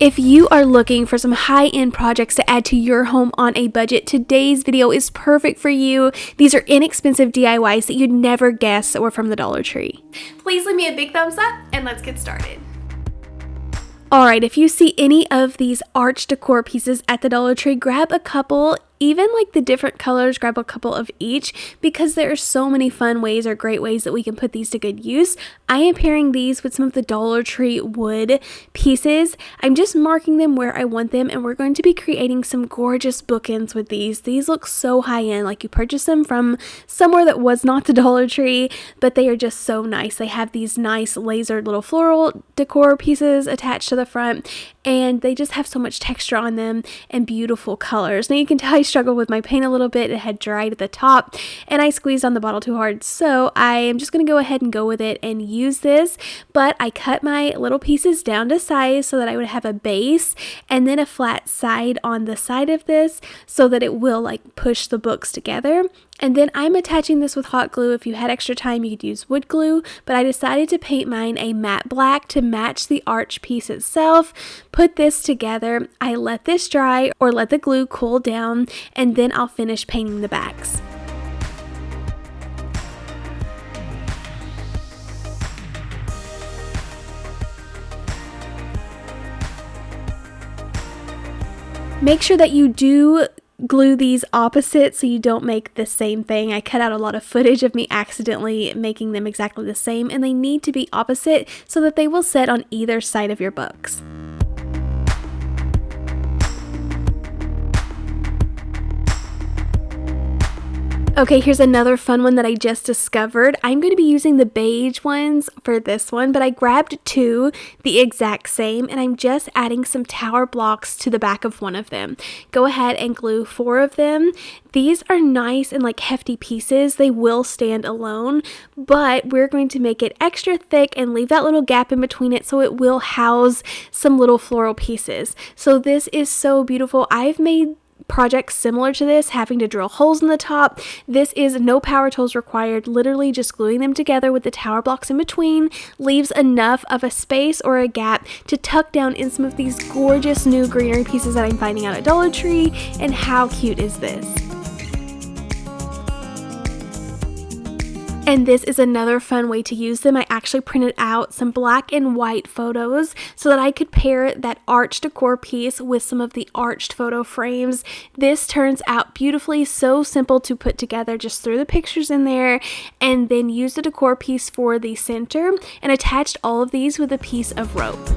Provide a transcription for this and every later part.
If you are looking for some high-end projects to add to your home on a budget, today's video is perfect for you. These are inexpensive DIYs that you'd never guess were from the Dollar Tree. Please leave me a big thumbs up and let's get started. Alright, if you see any of these arch decor pieces at the Dollar Tree, grab a couple. Even like the different colors, grab a couple of each because there are so many fun ways or great ways that we can put these to good use. I am pairing these with some of the Dollar Tree wood pieces. I'm just marking them where I want them, and we're going to be creating some gorgeous bookends with these. These look so high-end, like you purchased them from somewhere that was not the Dollar Tree, but they are just so nice. They have these nice lasered little floral decor pieces attached to the front, and they just have so much texture on them and beautiful colors. Now you can tell I struggled with my paint a little bit. It had dried at the top and I squeezed on the bottle too hard, so I am just going to go ahead and go with it and use this. But I cut my little pieces down to size so that I would have a base and then a flat side on the side of this so that it will like push the books together. And then I'm attaching this with hot glue. If you had extra time, you could use wood glue, but I decided to paint mine a matte black to match the arch piece itself. Put this together. I let this dry or let the glue cool down, and then I'll finish painting the backs. Make sure that you do glue these opposite so you don't make the same thing. I cut out a lot of footage of me accidentally making them exactly the same, and they need to be opposite so that they will set on either side of your books. Okay, here's another fun one that I just discovered. I'm going to be using the beige ones for this one, but I grabbed two, the exact same, and I'm just adding some tower blocks to the back of one of them. Go ahead and glue 4 of them. These are nice and like hefty pieces. They will stand alone, but we're going to make it extra thick and leave that little gap in between it so it will house some little floral pieces. So this is so beautiful. I've made projects similar to this, having to drill holes in the top. This is no power tools required, literally just gluing them together with the tower blocks in between leaves enough of a space or a gap to tuck down in some of these gorgeous new greenery pieces that I'm finding out at Dollar Tree. And how cute is this? And this is another fun way to use them. I actually printed out some black and white photos so that I could pair that arch decor piece with some of the arched photo frames. This turns out beautifully, so simple to put together. Just threw the pictures in there and then used the decor piece for the center and attached all of these with a piece of rope.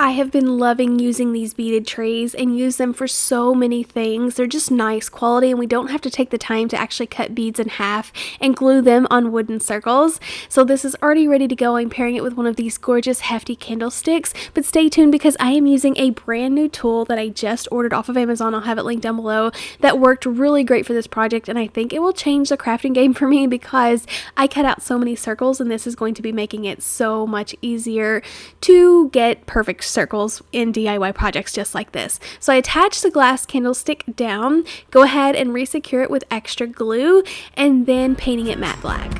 I have been loving using these beaded trays and use them for so many things. They're just nice quality, and we don't have to take the time to actually cut beads in half and glue them on wooden circles. So this is already ready to go. I'm pairing it with one of these gorgeous hefty candlesticks, but stay tuned because I am using a brand new tool that I just ordered off of Amazon. I'll have it linked down below. That worked really great for this project, and I think it will change the crafting game for me because I cut out so many circles, and this is going to be making it so much easier to get perfect circles in DIY projects just like this. So I attached the glass candlestick down. Go ahead and resecure it with extra glue and then painting it matte black.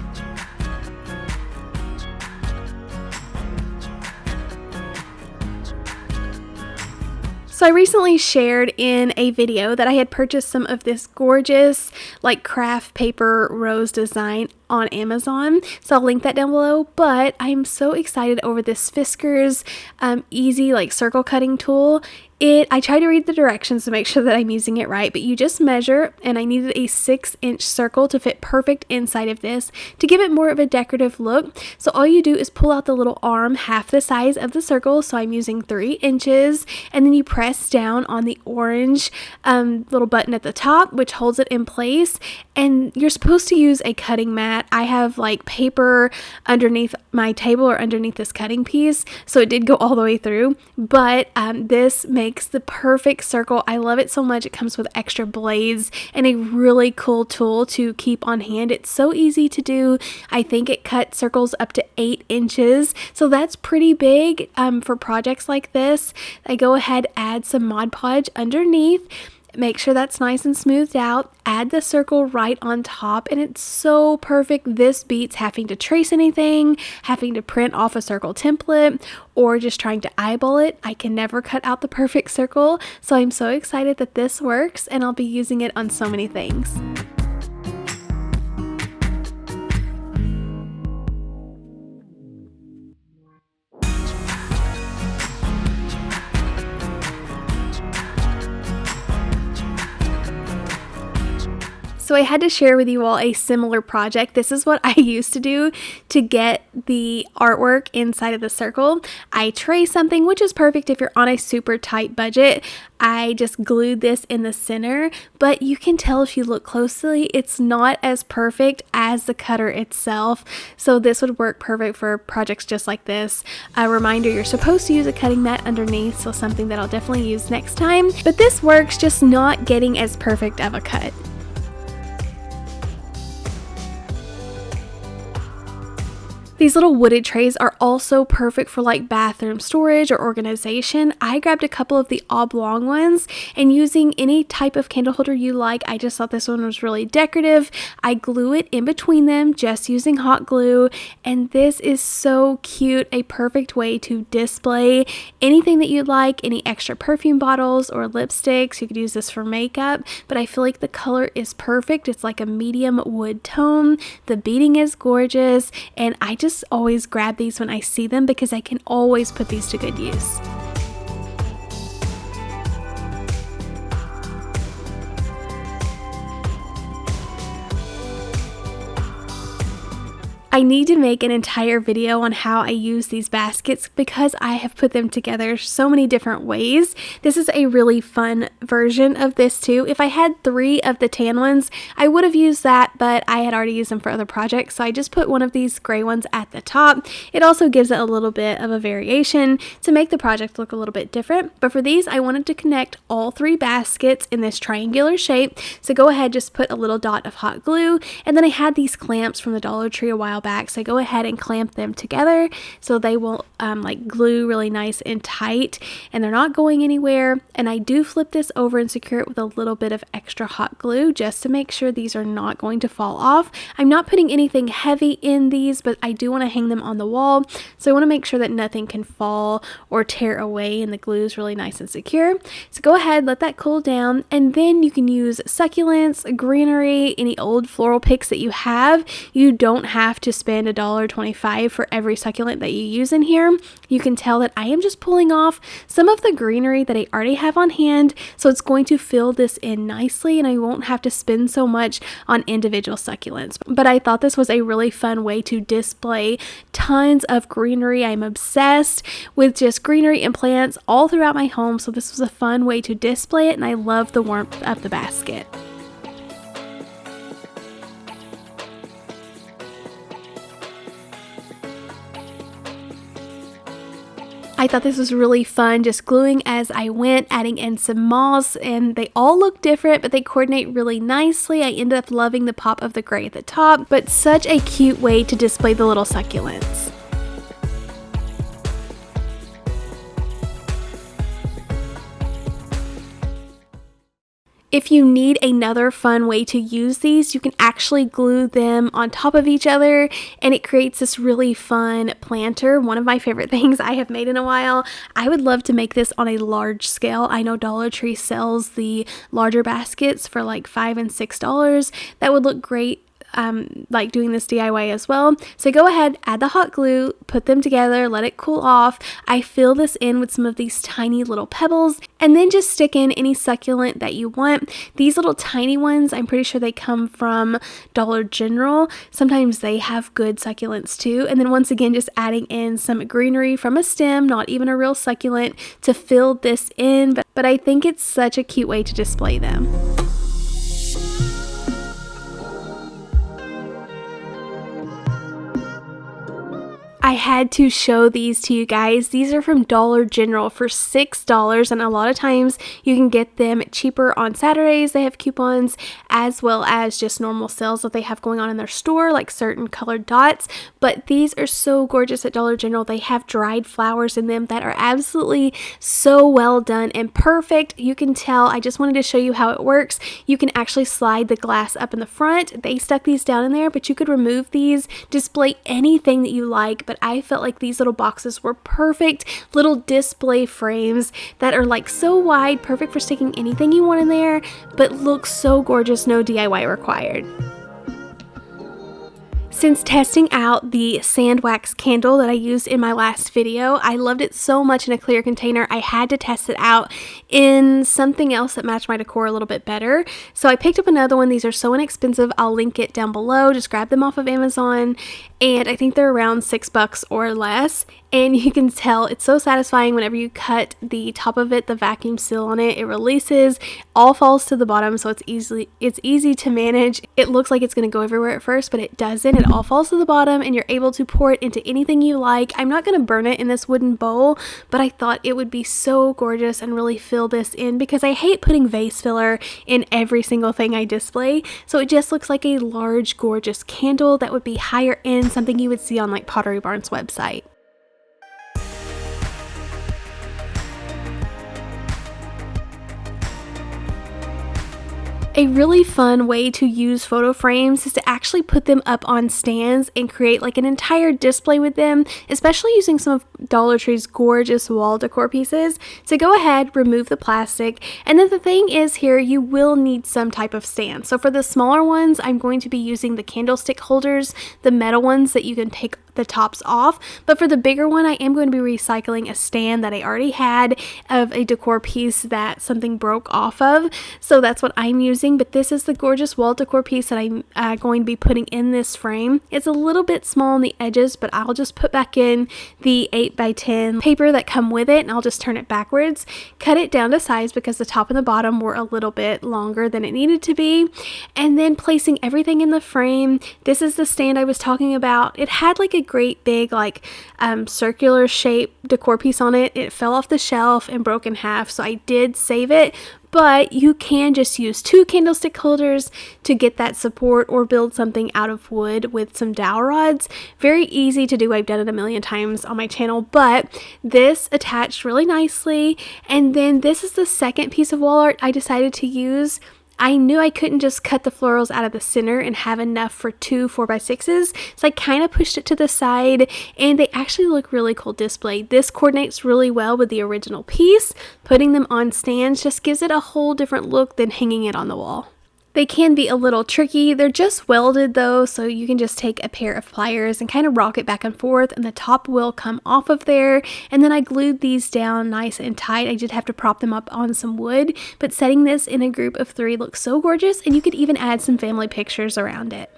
So I recently shared in a video that I had purchased some of this gorgeous like craft paper rose design on Amazon, so I'll link that down below. But I'm so excited over this Fiskars easy like circle cutting tool. I tried to read the directions to make sure that I'm using it right, but you just measure, and I needed a 6-inch circle to fit perfect inside of this to give it more of a decorative look. So all you do is pull out the little arm half the size of the circle, so I'm using 3 inches, and then you press down on the orange little button at the top, which holds it in place. And you're supposed to use a cutting mat mat, I have like paper underneath my table or underneath this cutting piece, so it did go all the way through, but this makes the perfect circle. I love it so much. It comes with extra blades and a really cool tool to keep on hand. It's so easy to do. I think it cuts circles up to 8 inches, so that's pretty big for projects like this. I go ahead, add some Mod Podge underneath, make sure that's nice and smoothed out, add the circle right on top, and it's so perfect. This beats having to trace anything, having to print off a circle template, or just trying to eyeball it. I can never cut out the perfect circle, so I'm so excited that this works, and I'll be using it on so many things. So I had to share with you all a similar project. This is what I used to do to get the artwork inside of the circle. I trace something, which is perfect if you're on a super tight budget. I just glued this in the center, but you can tell if you look closely, it's not as perfect as the cutter itself. So this would work perfect for projects just like this. A reminder, you're supposed to use a cutting mat underneath, so something that I'll definitely use next time. But this works, just not getting as perfect of a cut. These little wooded trays are also perfect for like bathroom storage or organization. I grabbed a couple of the oblong ones, and using any type of candle holder you like, I just thought this one was really decorative. I glue it in between them just using hot glue, and this is so cute. A perfect way to display anything that you like, any extra perfume bottles or lipsticks. You could use this for makeup, but I feel like the color is perfect. It's like a medium wood tone. The beading is gorgeous, and I just always grab these when I see them because I can always put these to good use. I need to make an entire video on how I use these baskets because I have put them together so many different ways. This is a really fun version of this too. If I had 3 of the tan ones, I would have used that, but I had already used them for other projects, so I just put one of these gray ones at the top. It also gives it a little bit of a variation to make the project look a little bit different, but for these I wanted to connect all 3 baskets in this triangular shape, so go ahead, just put a little dot of hot glue, and then I had these clamps from the Dollar Tree a while back, so I go ahead and clamp them together so they will like glue really nice and tight, and they're not going anywhere. And I do flip this over and secure it with a little bit of extra hot glue just to make sure these are not going to fall off. I'm not putting anything heavy in these, but I do want to hang them on the wall, so I want to make sure that nothing can fall or tear away, and the glue is really nice and secure. So go ahead, let that cool down, and then you can use succulents, greenery, any old floral picks that you have. You don't have to spend $1.25 for every succulent that you use in here. You can tell that I am just pulling off some of the greenery that I already have on hand, so it's going to fill this in nicely and I won't have to spend so much on individual succulents. But I thought this was a really fun way to display tons of greenery. I'm obsessed with just greenery and plants all throughout my home, so this was a fun way to display it, and I love the warmth of the basket. I thought this was really fun, just gluing as I went, adding in some moss, and they all look different, but they coordinate really nicely. I ended up loving the pop of the gray at the top, but such a cute way to display the little succulents. If you need another fun way to use these, you can actually glue them on top of each other, and it creates this really fun planter. One of my favorite things I have made in a while. I would love to make this on a large scale. I know Dollar Tree sells the larger baskets for like $5 and $6. That would look great like doing this DIY as well. So go ahead, add the hot glue, put them together, let it cool off. I fill this in with some of these tiny little pebbles, and then just stick in any succulent that you want. These little tiny ones, I'm pretty sure they come from Dollar General. Sometimes they have good succulents too. And then once again, just adding in some greenery from a stem, not even a real succulent, to fill this in. But I think it's such a cute way to display them. I had to show these to you guys. These are from Dollar General for $6, and a lot of times you can get them cheaper on Saturdays. They have coupons as well as just normal sales that they have going on in their store, like certain colored dots. But these are so gorgeous at Dollar General. They have dried flowers in them that are absolutely so well done and perfect. You can tell. I just wanted to show you how it works. You can actually slide the glass up in the front. They stuck these down in there, but you could remove these, display anything that you like. But I felt like these little boxes were perfect little display frames that are like so wide, perfect for sticking anything you want in there, but look so gorgeous, no DIY required. Since testing out the sand wax candle that I used in my last video, I loved it so much in a clear container, I had to test it out in something else that matched my decor a little bit better. So I picked up another one. These are so inexpensive. I'll link it down below. Just grab them off of Amazon, and I think they're around $6 or less. And you can tell it's so satisfying whenever you cut the top of it, the vacuum seal on it, it releases, all falls to the bottom, so it's easy to manage. It looks like it's going to go everywhere at first, but it doesn't. It all falls to the bottom, and you're able to pour it into anything you like. I'm not going to burn it in this wooden bowl, but I thought it would be so gorgeous and really fill this in, because I hate putting vase filler in every single thing I display. So it just looks like a large, gorgeous candle that would be higher end, something you would see on like Pottery Barn's website. A really fun way to use photo frames is to actually put them up on stands and create like an entire display with them, especially using some of Dollar Tree's gorgeous wall decor pieces. So go ahead, remove the plastic, and then the thing is here, you will need some type of stand. So for the smaller ones, I'm going to be using the candlestick holders, the metal ones that you can take the tops off. But for the bigger one, I am going to be recycling a stand that I already had of a decor piece that something broke off of. So that's what I'm using. But this is the gorgeous wall decor piece that I'm going to be putting in this frame. It's a little bit small on the edges, but I'll just put back in the 8x10 paper that come with it, and I'll just turn it backwards, cut it down to size because the top and the bottom were a little bit longer than it needed to be, and then placing everything in the frame. This is the stand I was talking about. It had like a great big like circular shape decor piece on it. It fell off the shelf and broke in half, so I did save it. But you can just use 2 candlestick holders to get that support, or build something out of wood with some dowel rods. Very easy to do. I've done it a million times on my channel, but this attached really nicely. And then this is the second piece of wall art I decided to use. I knew I couldn't just cut the florals out of the center and have enough for 2 4x6s, so I kind of pushed it to the side, and they actually look really cool displayed. This coordinates really well with the original piece. Putting them on stands just gives it a whole different look than hanging it on the wall. They can be a little tricky. They're just welded though, so you can just take a pair of pliers and kind of rock it back and forth, and the top will come off of there. And then I glued these down nice and tight. I did have to prop them up on some wood, but setting this in a group of 3 looks so gorgeous, and you could even add some family pictures around it.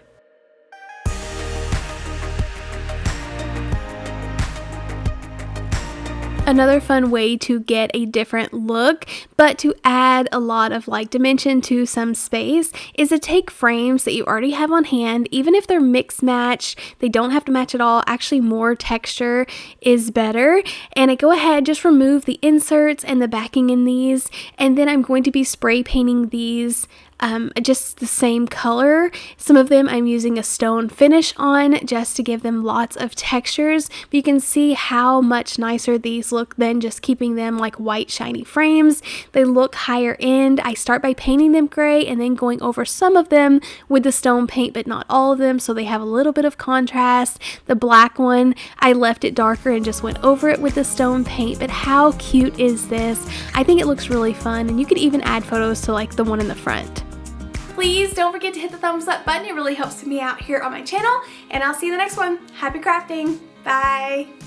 Another fun way to get a different look, but to add a lot of like dimension to some space, is to take frames that you already have on hand. Even if they're mix matched, they don't have to match at all. Actually, more texture is better. And I go ahead, just remove the inserts and the backing in these, and then I'm going to be spray painting these just the same color. Some of them I'm using a stone finish on just to give them lots of textures, but you can see how much nicer these look than just keeping them like white shiny frames. They look higher end. I start by painting them gray and then going over some of them with the stone paint, but not all of them, so they have a little bit of contrast. The black one, I left it darker and just went over it with the stone paint, but how cute is this? I think it looks really fun, and you could even add photos to like the one in the front. Please don't forget to hit the thumbs up button. It really helps me out here on my channel, and I'll see you in the next one. Happy crafting. Bye.